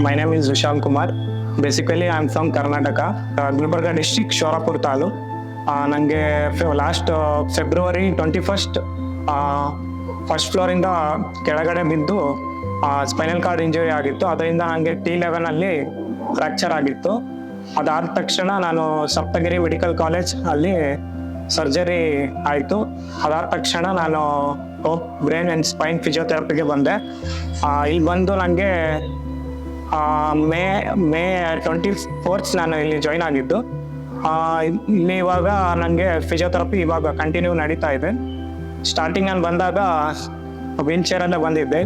My name is Vishal Kumar. Basically, I'm from Karnataka, Gulbarga district, Shorapur Taluk. ನನಗೆ last February 21st first ಫ್ಲೋರಿಂದ ಕೆಳಗಡೆ ಬಿದ್ದು spinal cord injury ಆಗಿತ್ತು. ಅದರಿಂದ ನನಗೆ T11 fracture ಆಗಿತ್ತು. ಅದಾದ ತಕ್ಷಣ ನಾನು ಸಪ್ತಗಿರಿ ಮೆಡಿಕಲ್ ಕಾಲೇಜ್ ಅಲ್ಲಿ ಸರ್ಜರಿ ಆಯಿತು. ಅದಾದ ತಕ್ಷಣ ನಾನು ಬ್ರೈನ್ ಆ್ಯಂಡ್ ಸ್ಪೈನ್ ಫಿಸಿಯೋಥೆರಪಿಗೆ ಬಂದೆ. ಇಲ್ಲಿ ಬಂದು ನನಗೆ ಮೇ 24th ನಾನು ಇಲ್ಲಿ ಜಾಯ್ನ್ ಆಗಿದ್ದು. ಇಲ್ಲಿ ಇವಾಗ ನನಗೆ ಫಿಸಿಯೋಥೆರಪಿ ಇವಾಗ ಕಂಟಿನ್ಯೂ ನಡೀತಾ ಇದೆ. ಸ್ಟಾರ್ಟಿಂಗ್ ನಾನು ಬಂದಾಗ ವೀಲ್ ಚೇರಲ್ಲೇ ಬಂದಿದ್ದೆ,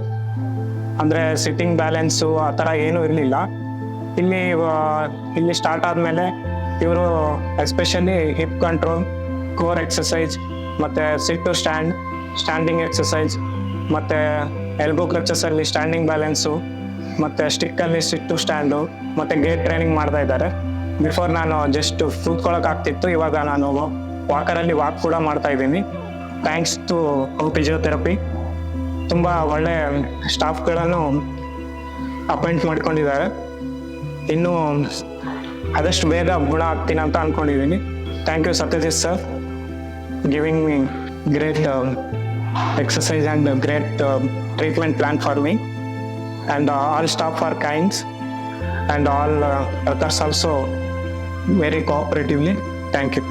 ಅಂದರೆ ಸಿಟ್ಟಿಂಗ್ ಬ್ಯಾಲೆನ್ಸು ಆ ಥರ ಏನೂ ಇರಲಿಲ್ಲ. ಇಲ್ಲಿ ಸ್ಟಾರ್ಟ್ ಆದಮೇಲೆ ಇವರು especially hip control, core exercise, ಮತ್ತು ಸಿಟ್ ಟು ಸ್ಟ್ಯಾಂಡಿಂಗ್ ಎಕ್ಸಸೈಸ್, ಮತ್ತು ಎಲ್ಬೋ ಕ್ರಚಸಲ್ಲಿ ಸ್ಟ್ಯಾಂಡಿಂಗ್ ಬ್ಯಾಲೆನ್ಸು, ಮತ್ತು ಸ್ಟಿಕ್ಕಲ್ಲಿ ಸಿಟ್ ಟು ಸ್ಟ್ಯಾಂಡು, ಮತ್ತು ಗೇಟ್ ಟ್ರೈನಿಂಗ್ ಮಾಡ್ತಾ ಇದ್ದಾರೆ. ಬಿಫೋರ್ ನಾನು ಜಸ್ಟ್ ಕೂತ್ಕೊಳ್ಳೋಕ್ಕಾಗ್ತಿತ್ತು, ಇವಾಗ ನಾನು ವಾಕರಲ್ಲಿ ವಾಕ್ ಕೂಡ ಮಾಡ್ತಾ ಇದ್ದೀನಿ. Thanks to physiotherapy. ತುಂಬ ಒಳ್ಳೆ ಸ್ಟಾಫ್ಗಳನ್ನು ಅಪಾಯಿಂಟ್ ಮಾಡ್ಕೊಂಡಿದ್ದಾರೆ. ಇನ್ನೂ ಆದಷ್ಟು ಬೇಗ ಗುಣ ಆಗ್ತೀನಿ ಅಂತ ಅಂದ್ಕೊಂಡಿದ್ದೀನಿ. Thank you Satyajit sir, giving me great exercise and great treatment plan for me, and all staff are kind, and all others also very cooperatively. Thank you.